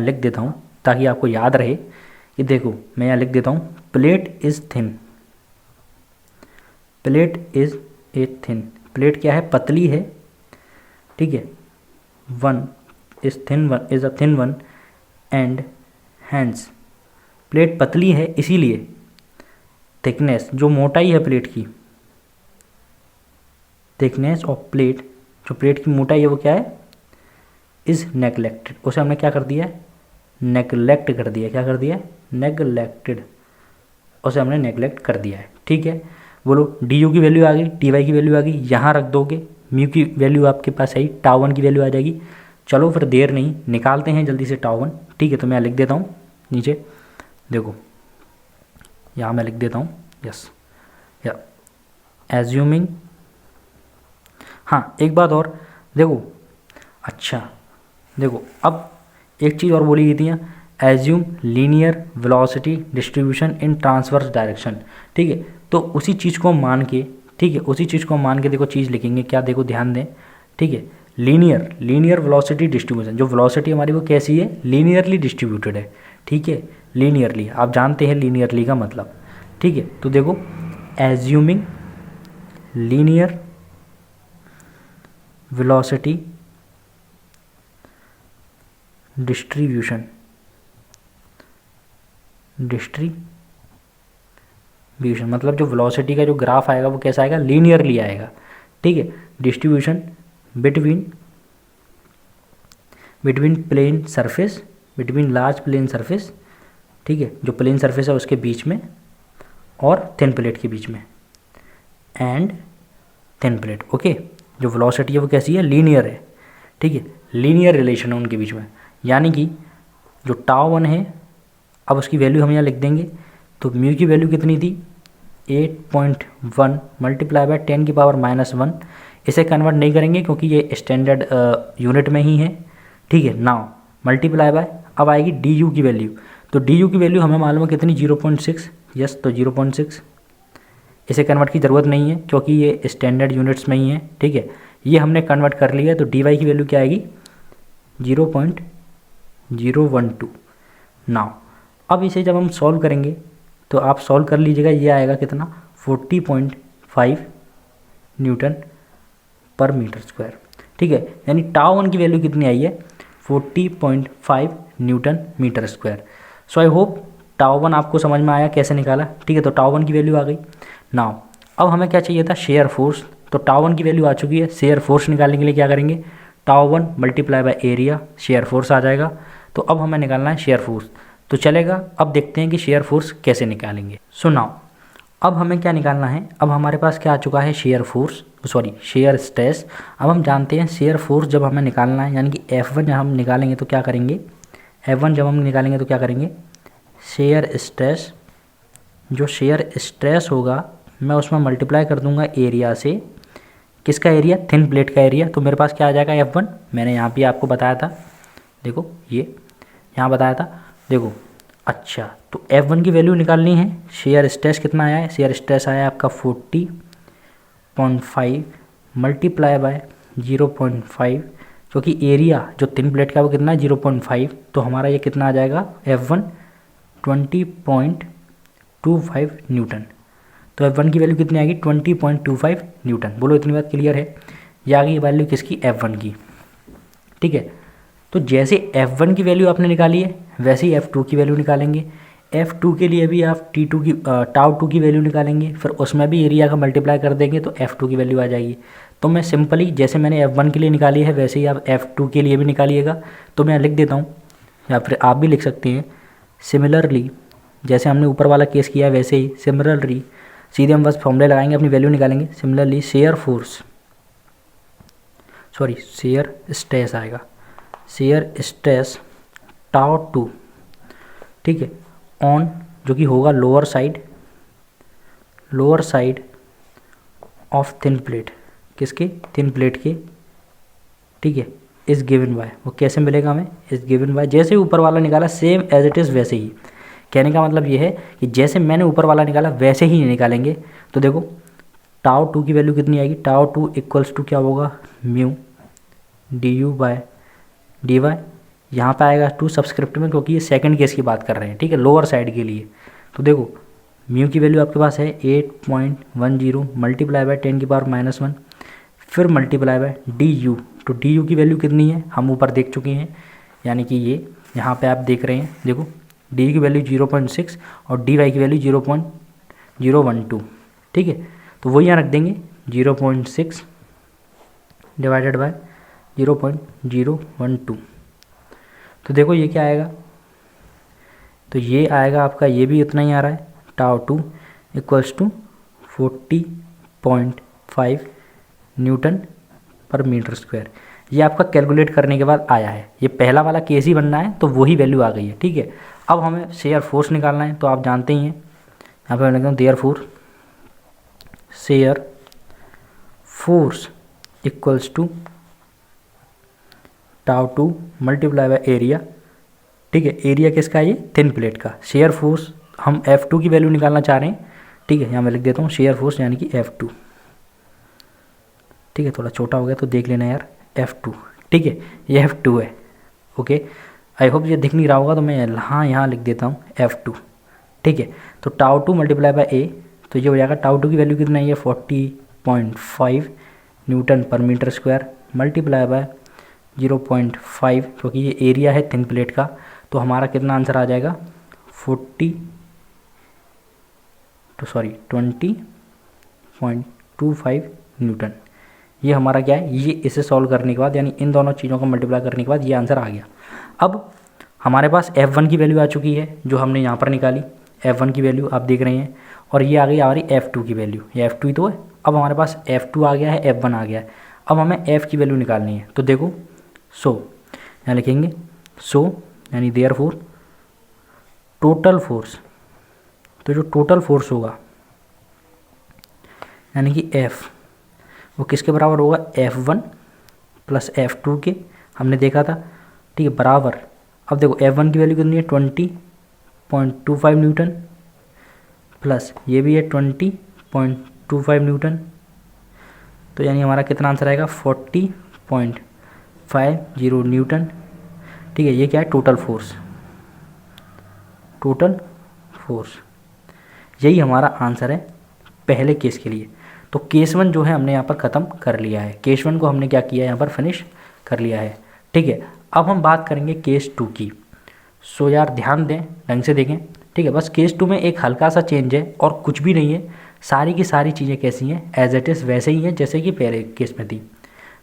लिख देता हूँ ताकि आपको याद रहे। कि देखो मैं यहाँ लिख देता हूँ, प्लेट इज़ थिन, प्लेट क्या है, पतली है, ठीक है। One is a thin one, and hence plate पतली है, इसीलिए थिकनेस, जो मोटाई है प्लेट की, थिकनेस ऑफ प्लेट, जो प्लेट की मोटाई है वो क्या है, इज़ नेग्लेक्टेड। उसे हमने क्या कर दिया है, नेग्लेक्ट कर दिया। क्या कर दिया, नेग्लेक्टेड, उसे हमने नेग्लेक्ट कर दिया है, ठीक है। बोलो डी यू की वैल्यू आ गई, टी वाई की वैल्यू आ गई, यहाँ रख दोगे, म्यू की वैल्यू आपके पास आई, टाउ वन की वैल्यू आ जाएगी। चलो फिर देर नहीं, निकालते हैं जल्दी से टाउ वन, ठीक है। तो मैं लिख देता हूँ नीचे, देखो यहाँ मैं लिख देता हूँ, यस, या एज्यूमिंग, हाँ एक बात और देखो, अच्छा देखो अब एक चीज़ और बोली गई थी, assume linear velocity distribution in transverse direction, ठीक है। तो उसी चीज़ को मान के, ठीक है, उसी चीज़ को मान के देखो चीज़ लिखेंगे क्या, देखो ध्यान दें, ठीक है। लीनियर वेलोसिटी डिस्ट्रीब्यूशन, जो वेलोसिटी हमारी वो कैसी है, लीनियरली डिस्ट्रीब्यूटेड है, ठीक है। लीनियरली, आप जानते हैं लीनियरली का मतलब, ठीक है। तो देखो एज्यूमिंग लीनियर वेलोसिटी डिस्ट्रीब्यूशन मतलब जो वेलोसिटी का जो ग्राफ आएगा वो कैसा आएगा, लीनियरली आएगा, ठीक है। Distribution between plane surface, between large plane surface, ठीक है, जो प्लेन सरफेस है उसके बीच में, और थिन प्लेट के बीच में, एंड थिन प्लेट, ओके। जो वेलोसिटी है वो कैसी है, लीनियर है, ठीक है, लीनियर रिलेशन है उनके बीच में। यानी कि जो टाउ वन है, अब उसकी वैल्यू हम यहाँ लिख देंगे। तो म्यू की वैल्यू कितनी थी, 8.1 मल्टीप्लाई बाय 10⁻⁻1। इसे कन्वर्ट नहीं करेंगे क्योंकि ये स्टैंडर्ड यूनिट में ही है, ठीक है। नाउ मल्टीप्लाई बाय, अब आएगी डी यू की वैल्यू। तो डी यू की वैल्यू हमें मालूम है कितनी, 0.6, यस। तो 0.6, इसे कन्वर्ट की ज़रूरत नहीं है क्योंकि ये स्टैंडर्ड यूनिट्स में ही है, ठीक है। ये हमने कन्वर्ट कर लिया है। तो डी वाई की वैल्यू क्या आएगी, 0.012। नाउ अब इसे जब हम सॉल्व करेंगे तो आप सॉल्व कर लीजिएगा, ये आएगा कितना, 40.5 न्यूटन पर मीटर स्क्वायर। ठीक है, यानी टाउ वन की वैल्यू कितनी आई है 40.5 newton metre square. So I hope tau one आपको समझ में आया कैसे निकाला। ठीक है, तो टाउ वन की वैल्यू आ गई। नाउ अब हमें क्या चाहिए था, शेयर फोर्स। तो टाउ वन की वैल्यू आ चुकी है। शेयर फोर्स निकालने के लिए क्या करेंगे, tau one multiply by area, shear force आ जाएगा। तो अब हमें निकालना है शेयर फोर्स। तो चलेगा, अब देखते हैं कि शेयर फोर्स कैसे निकालेंगे। सो नाउ अब हमें क्या निकालना है, अब हमारे पास क्या आ चुका है shear force, sorry shear stress. अब हम जानते हैं शेयर फोर्स जब हमें निकालना है, यानी कि F1 जब हम निकालेंगे तो क्या करेंगे, F1 जब हम निकालेंगे तो क्या करेंगे, शेयर स्ट्रेस, जो शेयर स्ट्रेस होगा मैं उसमें मल्टीप्लाई कर दूंगा एरिया से। किसका एरिया, थिन प्लेट का एरिया। तो मेरे पास क्या आ जाएगा F1, मैंने यहाँ पे आपको बताया था, देखो ये यहाँ बताया था, देखो। अच्छा, तो F1 की वैल्यू निकालनी है। शेयर स्ट्रेस कितना आया है, शेयर स्ट्रेस आया है आपका 40.5 मल्टीप्लाई बाय 0.5, क्योंकि एरिया जो थिन प्लेट का वो कितना है 0.5, तो हमारा ये कितना आ जाएगा F1 20.25 न्यूटन। तो F1 की वैल्यू कितनी आएगी 20.25 न्यूटन। बोलो इतनी बात क्लियर है। ये आ गई वैल्यू किसकी, F1 की। ठीक है, तो जैसे F1 की वैल्यू आपने निकाली है वैसे ही F2 की वैल्यू निकालेंगे। F2 के लिए भी आप T2 की टाउ 2 की वैल्यू निकालेंगे, फिर उसमें भी एरिया का मल्टीप्लाई कर देंगे तो F2 की वैल्यू आ जाएगी। तो मैं सिंपली जैसे मैंने F1 के लिए निकाली है वैसे ही आप F2 के लिए भी निकालिएगा। तो मैं लिख देता हूँ, या फिर आप भी लिख सकते हैं। सिमिलरली जैसे हमने ऊपर वाला केस किया है वैसे ही सिमिलरली सीधे हम बस फॉर्मूले लगाएंगे, अपनी वैल्यू निकालेंगे। Similarly shear force, sorry shear stress आएगा, शेयर स्ट्रेस टाउ 2, ठीक है, ऑन जो कि होगा lower side of thin plate, किसके, थिन प्लेट के। ठीक है, इज गिवन बाय, वो कैसे मिलेगा हमें, इज गिवन बाय, जैसे ऊपर वाला निकाला सेम एज इट इज़ वैसे ही। कहने का मतलब ये है कि जैसे मैंने ऊपर वाला निकाला वैसे ही निकालेंगे। तो देखो टाउ 2 की वैल्यू कितनी आएगी, टाउ 2 इक्वल्स टू क्या होगा, mu D you by D y. यहाँ पर आएगा 2 सब्सक्रिप्ट में, क्योंकि ये सेकंड केस की बात कर रहे हैं। ठीक है, लोअर साइड के लिए। तो देखो म्यू की वैल्यू आपके पास है 8.10 मल्टीप्लाई बाय 10⁻⁻1, फिर मल्टीप्लाई बाय डी यू। तो डी यू की वैल्यू कितनी है हम ऊपर देख चुके हैं, यानी कि ये यहाँ पे आप देख रहे हैं, देखो डी की वैल्यू 0.6 और डी वाई की वैल्यू 0.012। ठीक है, तो वही यहाँ रख देंगे 0.6 डिवाइडेड बाय 0.012। तो देखो ये क्या आएगा, तो ये आएगा आपका, ये भी उतना ही आ रहा है, टाउ 2 इक्वल्स टू 40.5 न्यूटन पर मीटर स्क्वायर। ये आपका कैलकुलेट करने के बाद आया है। ये पहला वाला केस ही बनना है तो वही वैल्यू आ गई है। ठीक है, अब हमें शेयर फोर्स निकालना है। तो आप जानते ही हैं, यहाँ पे मैं लिखता हूँ therefore shear force equals to tau 2 multiply by area. ठीक है, एरिया किसका है, ये थिन प्लेट का। शेयर फोर्स हम F2 की वैल्यू निकालना चाह रहे हैं। ठीक है, यहाँ मैं लिख देता हूँ शेयर फोर्स यानी कि F2। ठीक है, थोड़ा छोटा हो गया तो देख लेना यार, F2। ठीक है, ये F2 है। ओके, आई होप ये दिख नहीं रहा होगा तो मैं यहाँ लिख देता हूँ F2। ठीक है, तो टाउ 2 मल्टीप्लाई बाय ए, तो ये हो जाएगा टाउ 2 की वैल्यू कितना है, ये 40.5 न्यूटन पर मीटर स्क्वायर मल्टीप्लाई बाय 0.5, क्योंकि ये एरिया है थिन प्लेट का। तो हमारा कितना आंसर आ जाएगा 20.25 न्यूटन। ये हमारा क्या है, ये इसे सॉल्व करने के बाद, यानी इन दोनों चीज़ों को मल्टीप्लाई करने के बाद ये आंसर आ गया। अब हमारे पास F1 की वैल्यू आ चुकी है जो हमने यहाँ पर निकाली। F1 की वैल्यू आप देख रहे हैं, और ये आ गई हमारी F2 की वैल्यू। ये F2 ही तो है। अब हमारे पास F2 आ गया है, F1 आ गया है। अब हमें F की वैल्यू निकालनी है। तो देखो यहाँ लिखेंगे यानी देयरफॉर टोटल फोर्स। तो जो टोटल फोर्स होगा यानी कि F, वो किसके बराबर होगा, F1 प्लस F2 के, हमने देखा था। ठीक है, बराबर। अब देखो F1 की वैल्यू कितनी है 20.25 न्यूटन, प्लस ये भी है 20.25 न्यूटन। तो यानी हमारा कितना आंसर आएगा 40.50 न्यूटन। ठीक है, ये क्या है, टोटल फोर्स। यही हमारा आंसर है पहले केस के लिए। तो केस 1 जो है हमने यहाँ पर ख़त्म कर लिया है, केस 1 को हमने क्या किया है यहाँ पर फिनिश कर लिया है। ठीक है, अब हम बात करेंगे केस 2 की। सो यार ध्यान दें, ढंग से देखें। ठीक है, बस केस 2 में एक हल्का सा चेंज है और कुछ भी नहीं है, सारी की सारी चीज़ें कैसी हैं, एज इट इज़ वैसे ही हैं जैसे कि पहले केस में थी।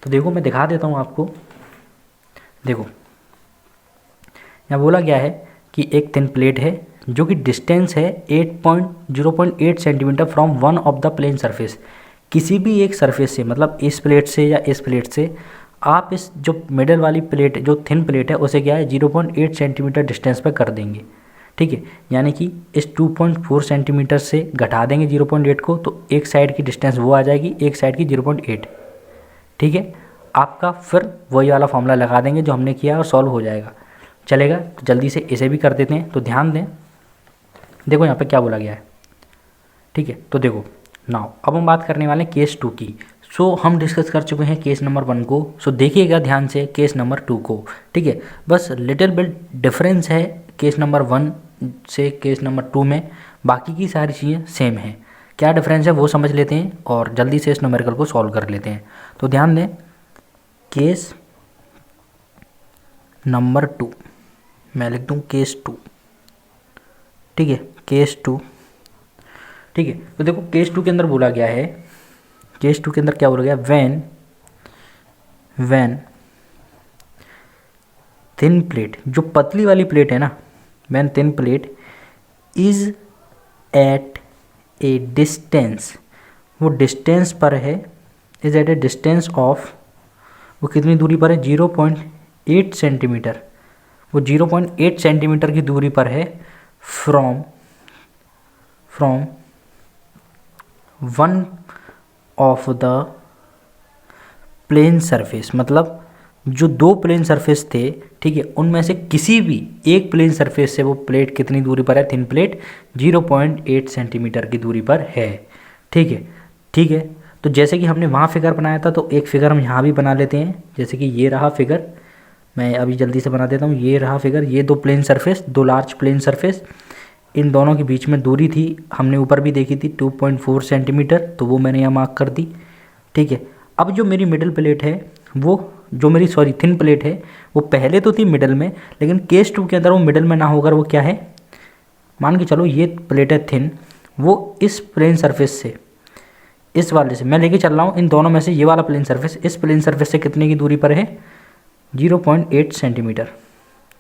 तो देखो मैं दिखा देता हूँ आपको। देखो यहाँ बोला गया है कि एक थिन प्लेट है जो कि डिस्टेंस है 0.8 centimetre from one of the plane surface. किसी भी एक सरफेस से, मतलब इस प्लेट से या इस प्लेट से, आप इस जो मिडल वाली प्लेट, जो थिन प्लेट है, उसे क्या है 0.8 सेंटीमीटर डिस्टेंस पर कर देंगे। ठीक है, यानी कि इस 2.4 सेंटीमीटर से घटा देंगे 0.8 को, तो एक साइड की डिस्टेंस वो आ जाएगी, एक साइड की 0.8। ठीक है, आपका फिर वही वाला फॉर्मूला लगा देंगे जो हमने किया और सॉल्व हो जाएगा। चलेगा, तो जल्दी से इसे भी कर देते हैं। तो ध्यान दें, देखो यहाँ पे क्या बोला गया है। ठीक है, तो देखो नाउ अब हम बात करने वाले हैं केस 2 की। सो हम डिस्कस कर चुके हैं केस नंबर 1 को। सो देखिएगा ध्यान से केस नंबर 2 को। ठीक है, बस लिटिल बिट डिफरेंस है केस नंबर 1 से केस नंबर 2 में, बाकी की सारी चीज़ें सेम हैं। क्या डिफरेंस है वो समझ लेते हैं और जल्दी से इस न्यूमेरिकल को सॉल्व कर लेते हैं। तो ध्यान दें, केस नंबर 2, मैं लिख दूँ केस 2। ठीक है, केस 2। ठीक है, तो देखो केस 2 के अंदर बोला गया है, केस 2 के अंदर क्या बोला गया, वैन थिन प्लेट, जो पतली वाली प्लेट है ना, when thin plate is at a distance, वो डिस्टेंस पर है, is at a distance of, वो कितनी दूरी पर है 0.8 सेंटीमीटर, वो 0.8 सेंटीमीटर की दूरी पर है from one of the plane surface, मतलब जो दो प्लेन सरफेस थे, ठीक है, उनमें से किसी भी एक प्लेन सरफेस से वो प्लेट कितनी दूरी पर है, थिन प्लेट 0.8 सेंटीमीटर की दूरी पर है। ठीक है, ठीक है, तो जैसे कि हमने वहाँ फिगर बनाया था, तो एक फिगर हम यहाँ भी बना लेते हैं। जैसे कि ये रहा फिगर, मैं अभी जल्दी से बना देता हूँ। ये रहा फिगर, ये दो प्लेन सरफेस, दो लार्ज प्लेन सरफेस, इन दोनों के बीच में दूरी थी, हमने ऊपर भी देखी थी 2.4 सेंटीमीटर, तो वो मैंने यहाँ मार्क कर दी। ठीक है, अब जो मेरी मिडल प्लेट है, वो जो मेरी थिन प्लेट है, वो पहले तो थी मिडल में, लेकिन केस 2 के अंदर वो मिडल में ना होकर वो क्या है, मान के चलो ये प्लेट है थिन, वो इस प्लेन सरफेस से, इस वाले से मैं लेके चल रहा हूँ, इन दोनों में से ये वाला प्लेन सरफेस इस प्लेन सरफेस से कितने की दूरी पर है, 0.8 सेंटीमीटर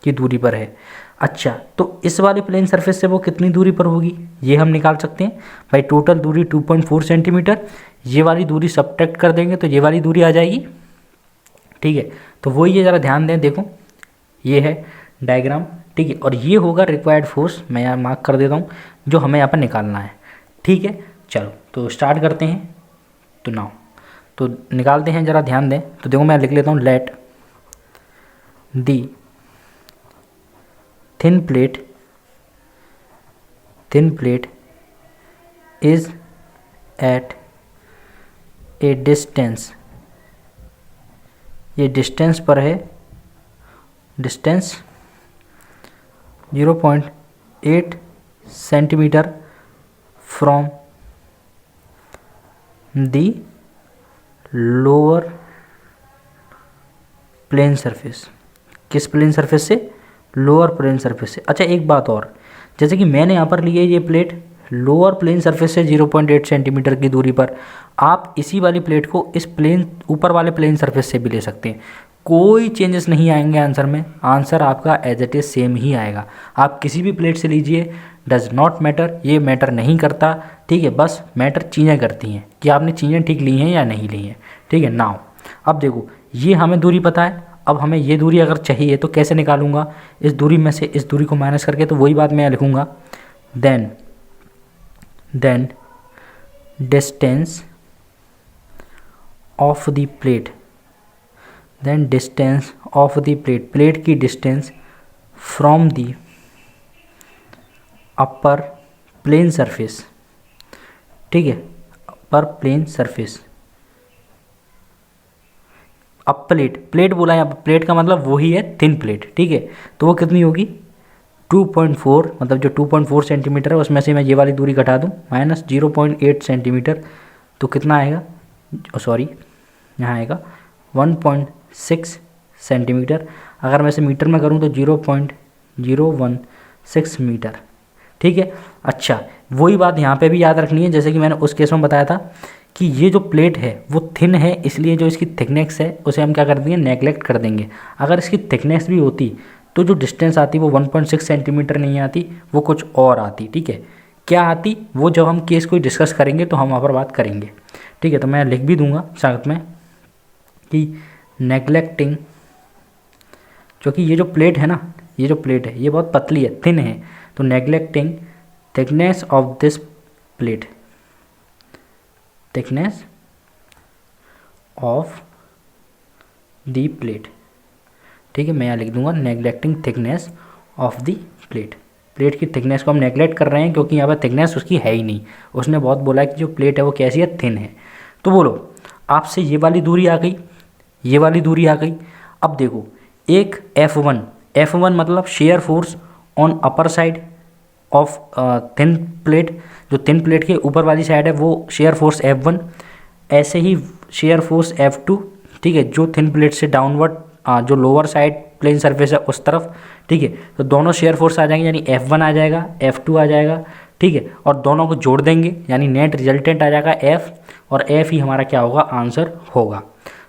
की दूरी पर है। अच्छा, तो इस वाले प्लेन सरफेस से वो कितनी दूरी पर होगी, ये हम निकाल सकते हैं भाई। टोटल दूरी 2.4 सेंटीमीटर, ये वाली दूरी सब्ट्रैक्ट कर देंगे तो ये वाली दूरी आ जाएगी। ठीक है, तो वही है, ज़रा ध्यान दें, देखो ये है डायग्राम। ठीक है, और ये होगा रिक्वायर्ड फोर्स, मैं यहाँ मार्क कर देता हूँ, जो हमें यहाँ पर निकालना है। ठीक है, चलो तो स्टार्ट करते हैं। तो नाउ तो निकालते हैं, ज़रा ध्यान दें। तो देखो मैं लिख लेता हूँ, let the thin plate is at a distance, ये डिस्टेंस पर है, distance 0.8 centimetre from the lower plane surface. किस प्लेन सरफेस से, लोअर प्लेन सरफेस से। अच्छा एक बात और, जैसे कि मैंने यहाँ पर ली है ये प्लेट लोअर प्लेन सरफेस से 0.8 सेंटीमीटर की दूरी पर, आप इसी वाली प्लेट को इस प्लेन ऊपर वाले प्लेन सरफेस से भी ले सकते हैं, कोई चेंजेस नहीं आएंगे आंसर में, आंसर आपका एज इट इज़ सेम ही आएगा। आप किसी भी प्लेट से लीजिए, डज नॉट मैटर, ये मैटर नहीं करता। ठीक है, बस मैटर चीज़ें करती हैं कि आपने चीज़ें ठीक ली हैं या नहीं ली हैं। ठीक है, नाउ अब देखो ये हमें दूरी पता है, अब हमें ये दूरी अगर चाहिए तो कैसे निकालूंगा, इस दूरी में से इस दूरी को माइनस करके, तो वही बात मैं लिखूंगा, then distance of the plate, then distance of the plate, plate की distance from the upper plane surface. ठीक है, अपर प्लेन सरफेस, अब प्लेट बोला है, प्लेट का मतलब वही है थिन प्लेट। ठीक है, तो वो कितनी होगी 2.4, मतलब जो 2.4 सेंटीमीटर है उसमें से मैं ये वाली दूरी घटा दूँ, -0.8 सेंटीमीटर, तो कितना आएगा, सॉरी यहाँ आएगा 1.6 सेंटीमीटर। अगर मैं इसे मीटर में करूँ तो 0.016 मीटर। ठीक है। अच्छा, वही बात यहाँ पे भी याद रखनी है, जैसे कि मैंने उस केस में बताया था कि ये जो प्लेट है वो थिन है, इसलिए जो इसकी थिकनेस है उसे हम क्या कर देंगे, नेगलेक्ट कर देंगे। अगर इसकी थिकनेस भी होती तो जो डिस्टेंस आती वो 1.6 सेंटीमीटर नहीं आती, वो कुछ और आती। ठीक है, क्या आती वो जब हम केस को डिस्कस करेंगे तो हम वहाँ पर बात करेंगे। ठीक है, तो मैं लिख भी दूंगा साथ में कि नेगलेक्टिंग, क्योंकि ये जो प्लेट है ना, ये जो प्लेट है ये बहुत पतली है, थिन है, तो neglecting thickness of this plate, thickness of the plate. ठीक है, मैं यहाँ लिख दूंगा neglecting thickness of the plate. Plate की थिकनेस को हम नेगलेक्ट कर रहे हैं क्योंकि यहाँ पर थिकनेस उसकी है ही नहीं। उसने बहुत बोला कि जो प्लेट है वो कैसी है, थिन है। तो बोलो आपसे ये वाली दूरी आ गई, ये वाली दूरी आ गई। अब देखो एक F1 मतलब share force on upper side of thin plate, जो थिन प्लेट के ऊपर वाली साइड है वो शेयर फोर्स F1, ऐसे ही शेयर फोर्स F2। ठीक है, जो थिन प्लेट से डाउनवर्ड जो लोअर साइड प्लेन सरफेस है उस तरफ। ठीक है, तो दोनों शेयर फोर्स आ जाएंगे, यानी F1 आ जाएगा, F2 आ जाएगा। ठीक है, और दोनों को जोड़ देंगे यानी नेट रिजल्टेंट आ जाएगा F, और F ही हमारा क्या होगा, आंसर होगा।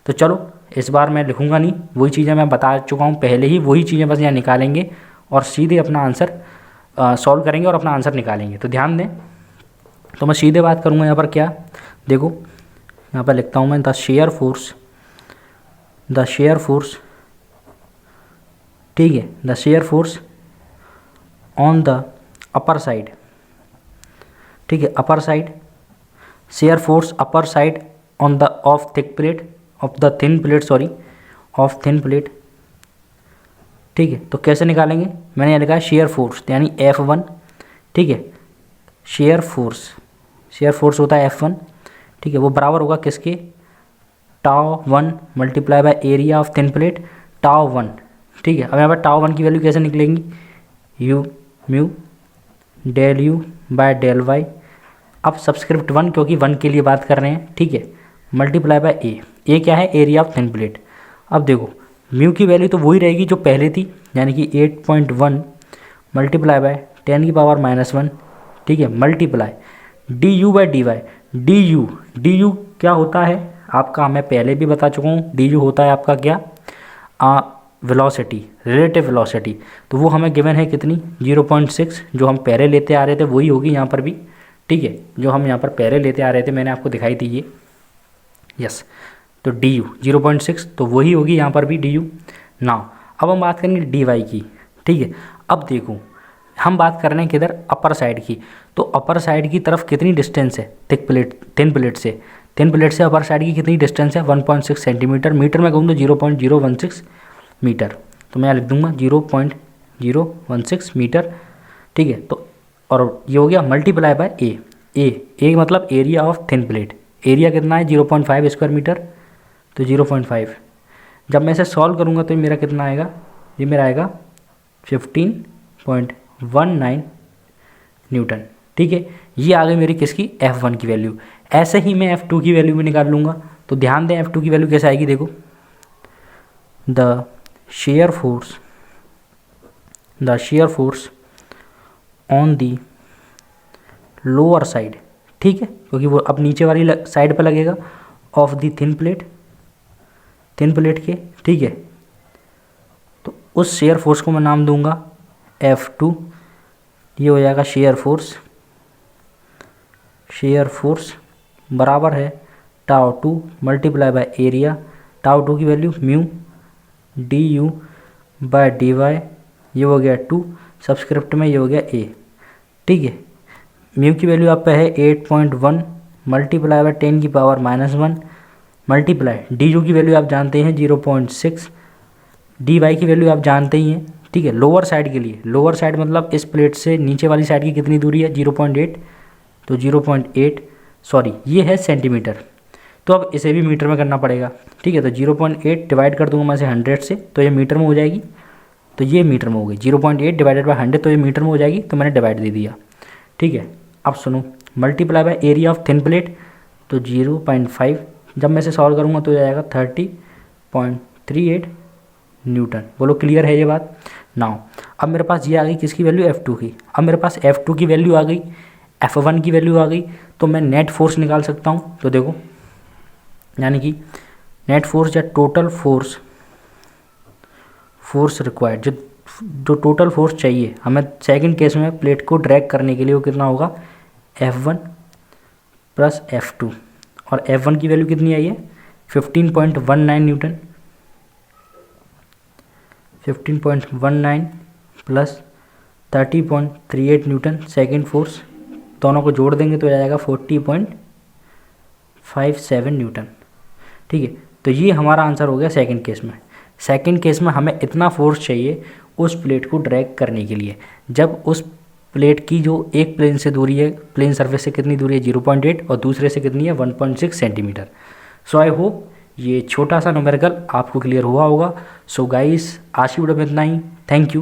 तो चलो इस बार मैं लिखूंगा नहीं, वही चीज़ें मैं बता चुका हूँ पहले ही, वही चीज़ें बस यहाँ निकालेंगे और सीधे अपना आंसर सॉल्व करेंगे और अपना आंसर निकालेंगे। तो ध्यान दें, तो मैं सीधे बात करूँगा यहाँ पर। क्या देखो यहाँ पर लिखता हूँ मैं, द शेयर फोर्स, ठीक है, the share force on the upper side. ठीक है, upper side, shear force upper side on the of thick plate, of the thin plate, sorry of thin plate. ठीक है, तो कैसे निकालेंगे, मैंने यहाँ लिखा है शेयर फोर्स यानी F1। ठीक है, शेयर फोर्स होता है F1। ठीक है, वो बराबर होगा किसके, τ1 multiply by area of thin plate, τ1। ठीक है, अब यहाँ पर τ1 की वैल्यू कैसे निकलेंगी, U mu del U by del Y. अब सब्सक्रिप्ट 1 क्योंकि 1 के लिए बात कर रहे हैं। ठीक है, मल्टीप्लाई बाय ए क्या है, एरिया ऑफ थिन प्लेट। अब देखो म्यू की वैल्यू तो वही रहेगी जो पहले थी, यानी कि 8.1 मल्टीप्लाई बाय 10 की पावर -1। ठीक है, multiply D U by D Y. D you क्या होता है आपका, मैं पहले भी बता चुका हूँ, डी यू होता है आपका क्या, वेलोसिटी, रिलेटिव वेलोसिटी। तो वो हमें गिवन है कितनी, 0.6, जो हम पहले लेते आ रहे थे वही होगी यहाँ पर भी। ठीक है, जो हम यहाँ पर पहले लेते आ रहे थे मैंने आपको दिखाई थी ये, यस। तो डी यू 0.6 तो वही होगी यहाँ पर भी डी यू। ना अब हम बात करेंगे डी वाई की। ठीक है, अब देखो हम बात कर रहे हैं किधर, अपर साइड की। तो अपर साइड की तरफ कितनी डिस्टेंस है थिन प्लेट से अपर साइड की कितनी डिस्टेंस है, 1.6 सेंटीमीटर। मीटर में कहूँ तो 0.016 मीटर। तो मैं लिख दूंगा 0.016 मीटर। ठीक है, तो और ये हो गया मल्टीप्लाई बाय ए मतलब area of thin plate. Area कितना है, 0.5 स्क्वायर मीटर, तो 0.5। जब मैं इसे सॉल्व करूँगा तो ये मेरा कितना आएगा, ये मेरा आएगा 15.19 न्यूटन। ठीक है, ये आ गई मेरी किसकी, F1 की वैल्यू। ऐसे ही मैं F2 की वैल्यू भी निकाल लूँगा। तो ध्यान दें F2 की वैल्यू कैसे आएगी, देखो the share force on the lower side. ठीक है, क्योंकि वो अब नीचे वाली साइड पर लगेगा, ऑफ दी थिन प्लेट के। ठीक है, तो उस शेयर फोर्स को मैं नाम दूंगा F2। ये हो जाएगा शेयर फोर्स बराबर है τ2 मल्टीप्लाई बाय एरिया, τ2 की value mu D you by D Y. ये हो गया 2, सब्सक्रिप्ट में ये हो गया a। ठीक है, म्यू की वैल्यू आप पे है 8.1 मल्टीप्लाई बाय 10 की पावर -1 मल्टीप्लाई डी यू की वैल्यू आप जानते हैं 0.6, डी वाई की वैल्यू आप जानते ही हैं। ठीक है, लोअर साइड के लिए, लोअर साइड मतलब इस प्लेट से नीचे वाली साइड की कितनी दूरी है, 0.8, तो 0.8 सॉरी ये है सेंटीमीटर। तो अब इसे भी मीटर में करना पड़ेगा। ठीक है, तो 0.8 डिवाइड कर दूंगा मैं इसे 100 से, तो ये मीटर में हो जाएगी। तो ये मीटर में हो गई, 0.8 डिवाइडेड बाय 100, तो ये मीटर में हो जाएगी। तो मैंने डिवाइड दे दिया। ठीक है, अब सुनो, multiply by area of thin plate, तो 0.5, जब मैं इसे सॉल्व करूँगा तो जाएगा 30.38 न्यूटन। बोलो क्लियर है ये बात। नाउ अब मेरे पास ये आ गई किसकी वैल्यू, F2 की। अब मेरे पास F2 की वैल्यू आ गई, F1 की वैल्यू आ गई, तो मैं नेट फोर्स निकाल सकता हूँ। तो देखो, यानी कि नेट फोर्स या टोटल फोर्स रिक्वायर्ड, जो टोटल फोर्स चाहिए हमें सेकंड केस में प्लेट को ड्रैग करने के लिए, वो कितना होगा, F1 प्लस F2। और F1 की वैल्यू कितनी आई है, 15.19 Newton, 15.19 plus 30.38 Newton second force, दोनों को जोड़ देंगे तो आ जाएगा 40.57 न्यूटन। ठीक है, तो ये हमारा आंसर हो गया सेकंड केस में। सेकंड केस में हमें इतना फोर्स चाहिए उस प्लेट को ड्रैग करने के लिए, जब उस प्लेट की जो एक प्लेन से दूरी है, प्लेन सरफेस से कितनी दूरी है 0.8 और दूसरे से कितनी है 1.6 सेंटीमीटर। सो आई होप ये छोटा सा न्यूमेरिकल आपको क्लियर हुआ होगा। सो गाइस, आज की वीडियो में इतना ही। Thank you.